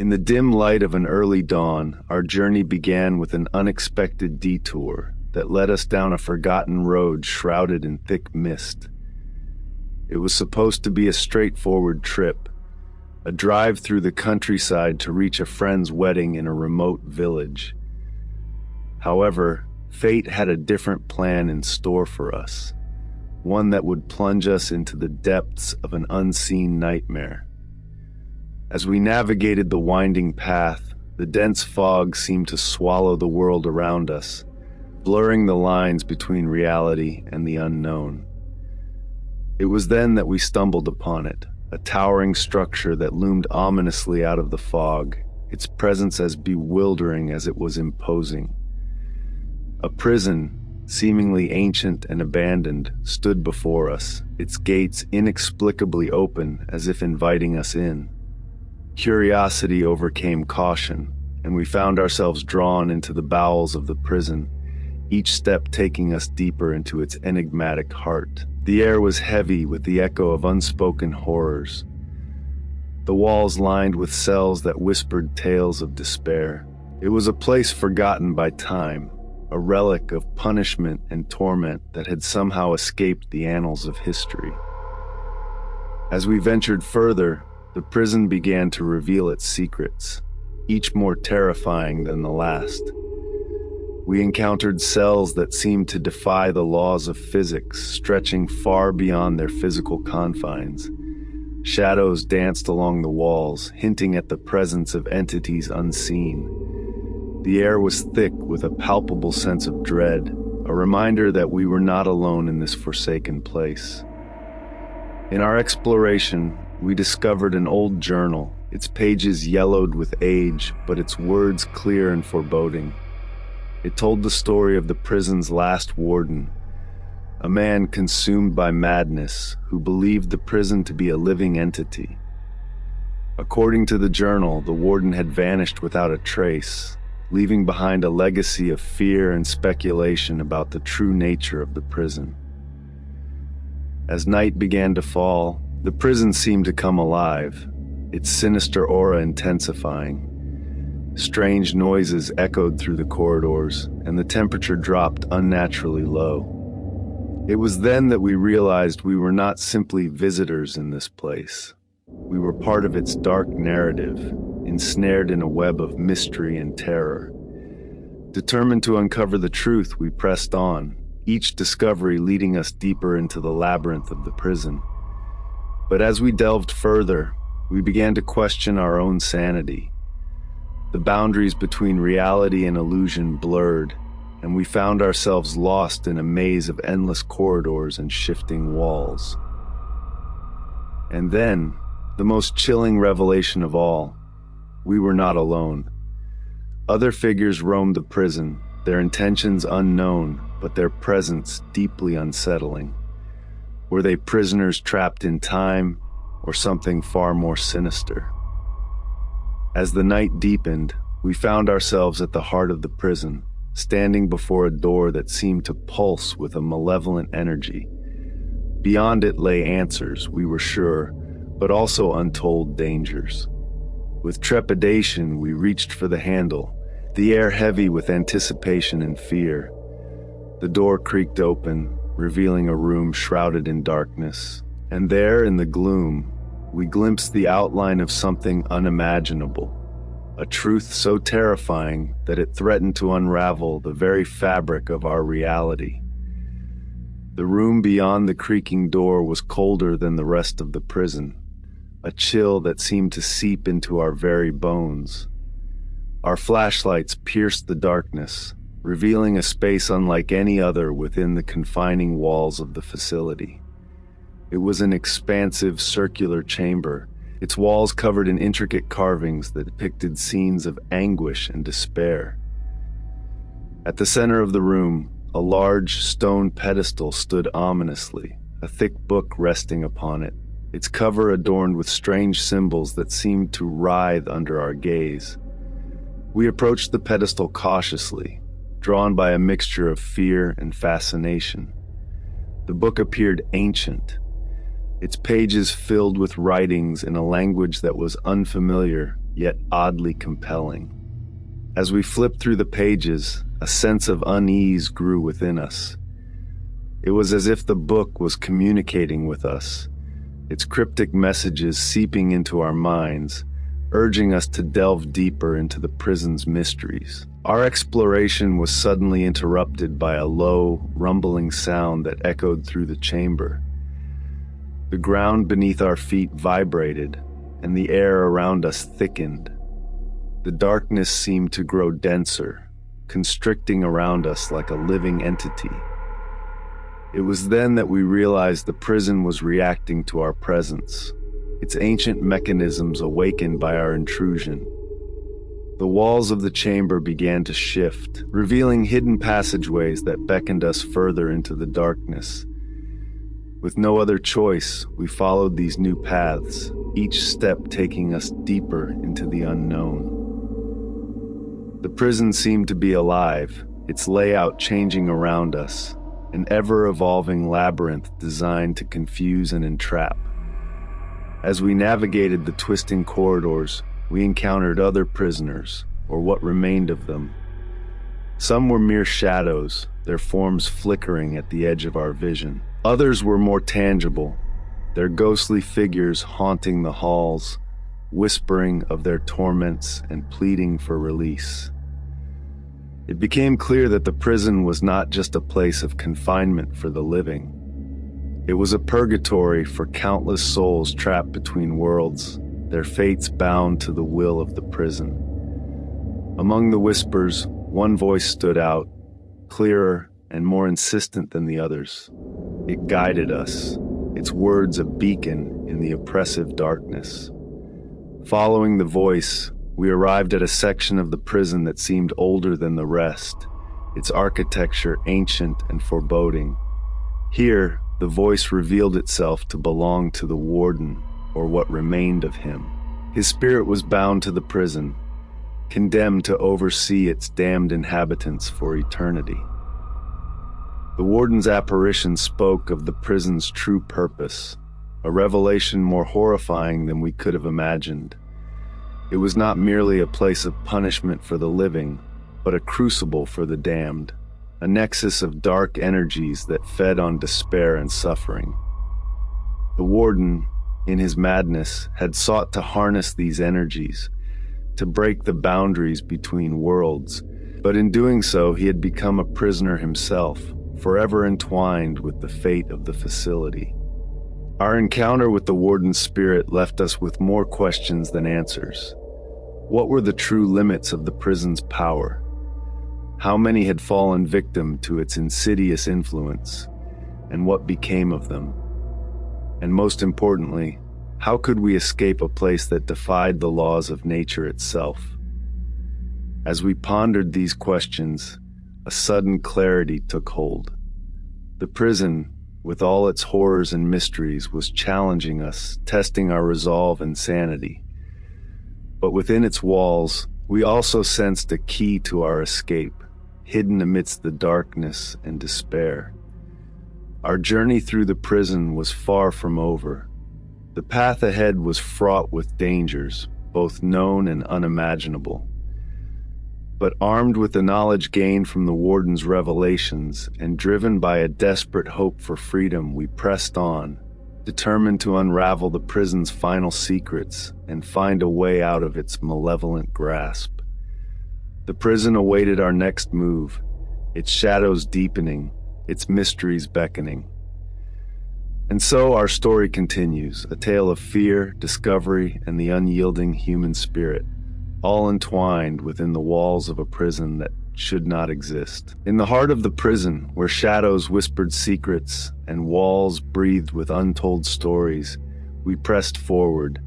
In the dim light of an early dawn, our journey began with an unexpected detour that led us down a forgotten road shrouded in thick mist. It was supposed to be a straightforward trip, a drive through the countryside to reach a friend's wedding in a remote village. However, fate had a different plan in store for us, one that would plunge us into the depths of an unseen nightmare. As we navigated the winding path, the dense fog seemed to swallow the world around us, blurring the lines between reality and the unknown. It was then that we stumbled upon it, a towering structure that loomed ominously out of the fog, its presence as bewildering as it was imposing. A prison, seemingly ancient and abandoned, stood before us, its gates inexplicably open as if inviting us in. Curiosity overcame caution, and we found ourselves drawn into the bowels of the prison, each step taking us deeper into its enigmatic heart. The air was heavy with the echo of unspoken horrors, the walls lined with cells that whispered tales of despair. It was a place forgotten by time, a relic of punishment and torment that had somehow escaped the annals of history. As we ventured further, the prison began to reveal its secrets, each more terrifying than the last. We encountered cells that seemed to defy the laws of physics, stretching far beyond their physical confines. Shadows danced along the walls, hinting at the presence of entities unseen. The air was thick with a palpable sense of dread, a reminder that we were not alone in this forsaken place. In our exploration, we discovered an old journal, its pages yellowed with age, but its words clear and foreboding. It told the story of the prison's last warden, a man consumed by madness who believed the prison to be a living entity. According to the journal, the warden had vanished without a trace, leaving behind a legacy of fear and speculation about the true nature of the prison. As night began to fall, the prison seemed to come alive, its sinister aura intensifying. Strange noises echoed through the corridors, and the temperature dropped unnaturally low. It was then that we realized we were not simply visitors in this place. We were part of its dark narrative, ensnared in a web of mystery and terror. Determined to uncover the truth, we pressed on, each discovery leading us deeper into the labyrinth of the prison. But as we delved further, we began to question our own sanity. The boundaries between reality and illusion blurred, and we found ourselves lost in a maze of endless corridors and shifting walls. And then, the most chilling revelation of all, we were not alone. Other figures roamed the prison, their intentions unknown, but their presence deeply unsettling. Were they prisoners trapped in time, or something far more sinister? As the night deepened, we found ourselves at the heart of the prison, standing before a door that seemed to pulse with a malevolent energy. Beyond it lay answers, we were sure, but also untold dangers. With trepidation, we reached for the handle, the air heavy with anticipation and fear. The door creaked open, revealing a room shrouded in darkness, and there, in the gloom, we glimpsed the outline of something unimaginable, a truth so terrifying that it threatened to unravel the very fabric of our reality. The room beyond the creaking door was colder than the rest of the prison, a chill that seemed to seep into our very bones. Our flashlights pierced the darkness, revealing a space unlike any other within the confining walls of the facility. It was an expansive circular chamber, its walls covered in intricate carvings that depicted scenes of anguish and despair. At the center of the room, a large stone pedestal stood ominously, a thick book resting upon it, its cover adorned with strange symbols that seemed to writhe under our gaze. We approached the pedestal cautiously, drawn by a mixture of fear and fascination. The book appeared ancient, its pages filled with writings in a language that was unfamiliar yet oddly compelling. As we flipped through the pages, a sense of unease grew within us. It was as if the book was communicating with us, its cryptic messages seeping into our minds, urging us to delve deeper into the prison's mysteries. Our exploration was suddenly interrupted by a low, rumbling sound that echoed through the chamber. The ground beneath our feet vibrated, and the air around us thickened. The darkness seemed to grow denser, constricting around us like a living entity. It was then that we realized the prison was reacting to our presence, its ancient mechanisms awakened by our intrusion. The walls of the chamber began to shift, revealing hidden passageways that beckoned us further into the darkness. With no other choice, we followed these new paths, each step taking us deeper into the unknown. The prison seemed to be alive, its layout changing around us, an ever-evolving labyrinth designed to confuse and entrap. As we navigated the twisting corridors, we encountered other prisoners, or what remained of them. Some were mere shadows, their forms flickering at the edge of our vision. Others were more tangible, their ghostly figures haunting the halls, whispering of their torments and pleading for release. It became clear that the prison was not just a place of confinement for the living. It was a purgatory for countless souls trapped between worlds, their fates bound to the will of the prison. Among the whispers, one voice stood out, clearer and more insistent than the others. It guided us, its words a beacon in the oppressive darkness. Following the voice, we arrived at a section of the prison that seemed older than the rest, its architecture ancient and foreboding. Here, the voice revealed itself to belong to the warden, or what remained of him. His spirit was bound to the prison, condemned to oversee its damned inhabitants for eternity. The warden's apparition spoke of the prison's true purpose, a revelation more horrifying than we could have imagined. It was not merely a place of punishment for the living, but a crucible for the damned, a nexus of dark energies that fed on despair and suffering. The warden, in his madness, had sought to harness these energies, to break the boundaries between worlds, but in doing so he had become a prisoner himself, forever entwined with the fate of the facility. Our encounter with the warden's spirit left us with more questions than answers. What were the true limits of the prison's power? How many had fallen victim to its insidious influence? And what became of them? And most importantly, how could we escape a place that defied the laws of nature itself? As we pondered these questions, a sudden clarity took hold. The prison, with all its horrors and mysteries, was challenging us, testing our resolve and sanity. But within its walls, we also sensed a key to our escape, hidden amidst the darkness and despair. Our journey through the prison was far from over. The path ahead was fraught with dangers, both known and unimaginable. But armed with the knowledge gained from the warden's revelations and driven by a desperate hope for freedom, we pressed on, determined to unravel the prison's final secrets and find a way out of its malevolent grasp. The prison awaited our next move, its shadows deepening, its mysteries beckoning. And so our story continues, a tale of fear, discovery, and the unyielding human spirit, all entwined within the walls of a prison that should not exist. In the heart of the prison, where shadows whispered secrets and walls breathed with untold stories, we pressed forward,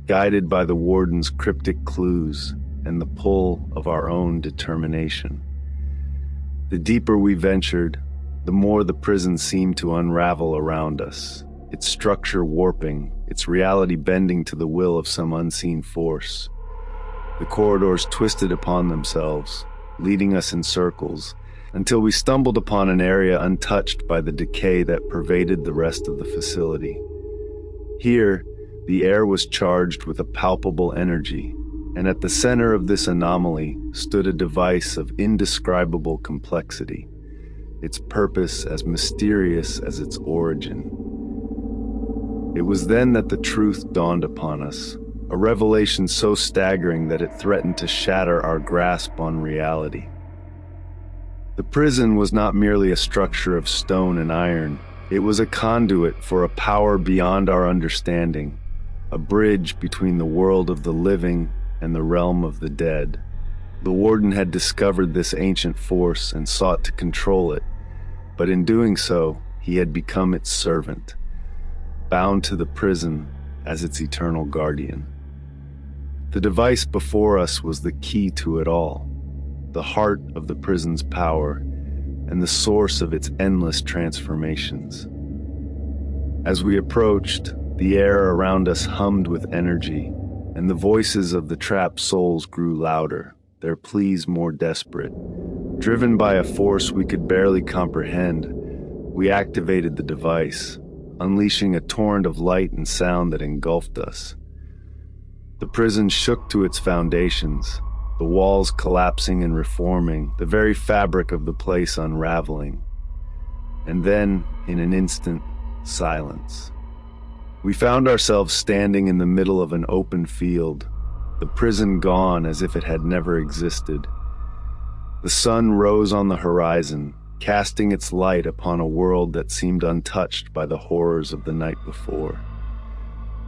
guided by the warden's cryptic clues and the pull of our own determination. The deeper we ventured, the more the prison seemed to unravel around us, its structure warping, its reality bending to the will of some unseen force. The corridors twisted upon themselves, leading us in circles, until we stumbled upon an area untouched by the decay that pervaded the rest of the facility. Here, the air was charged with a palpable energy, And at the center of this anomaly stood a device of indescribable complexity, its purpose as mysterious as its origin. It was then that the truth dawned upon us, a revelation so staggering that it threatened to shatter our grasp on reality. The prison was not merely a structure of stone and iron. It was a conduit for a power beyond our understanding, a bridge between the world of the living and the realm of the dead. The warden had discovered this ancient force and sought to control it, but in doing so, he had become its servant, bound to the prison as its eternal guardian. The device before us was the key to it all, the heart of the prison's power and the source of its endless transformations. As we approached, the air around us hummed with energy, and the voices of the trapped souls grew louder, their pleas more desperate. Driven by a force we could barely comprehend, we activated the device, unleashing a torrent of light and sound that engulfed us. The prison shook to its foundations, the walls collapsing and reforming, the very fabric of the place unraveling. And then, in an instant, silence. We found ourselves standing in the middle of an open field, the prison gone as if it had never existed. The sun rose on the horizon, casting its light upon a world that seemed untouched by the horrors of the night before.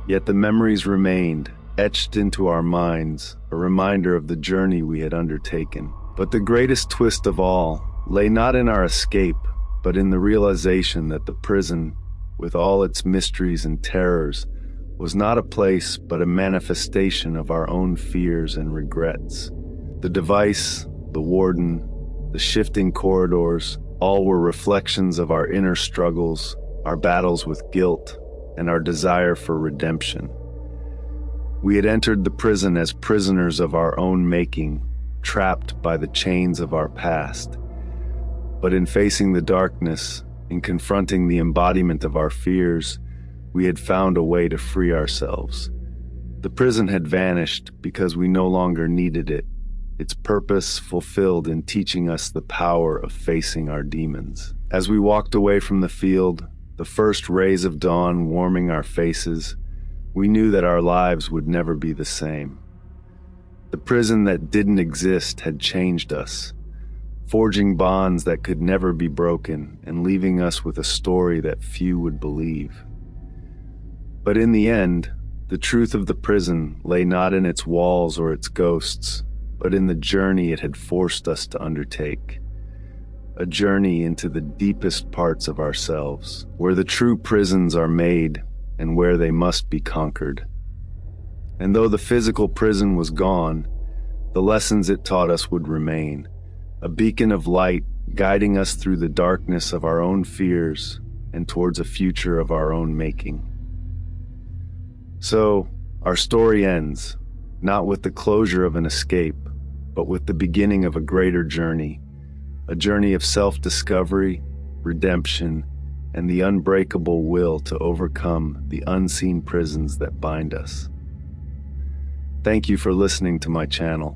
Yet the memories remained, etched into our minds, a reminder of the journey we had undertaken. But the greatest twist of all lay not in our escape, but in the realization that the prison, with all its mysteries and terrors, was not a place but a manifestation of our own fears and regrets. The device, the warden, the shifting corridors, all were reflections of our inner struggles, our battles with guilt, and our desire for redemption. We had entered the prison as prisoners of our own making, trapped by the chains of our past. But in facing the darkness, in confronting the embodiment of our fears, we had found a way to free ourselves. The prison had vanished because we no longer needed it, its purpose fulfilled in teaching us the power of facing our demons. As we walked away from the field, the first rays of dawn warming our faces, we knew that our lives would never be the same. The prison that didn't exist had changed us, forging bonds that could never be broken and leaving us with a story that few would believe. But in the end, the truth of the prison lay not in its walls or its ghosts, but in the journey it had forced us to undertake. A journey into the deepest parts of ourselves, where the true prisons are made and where they must be conquered. And though the physical prison was gone, the lessons it taught us would remain, a beacon of light guiding us through the darkness of our own fears and towards a future of our own making. So, our story ends, not with the closure of an escape, but with the beginning of a greater journey, a journey of self-discovery, redemption, and the unbreakable will to overcome the unseen prisons that bind us. Thank you for listening to my channel.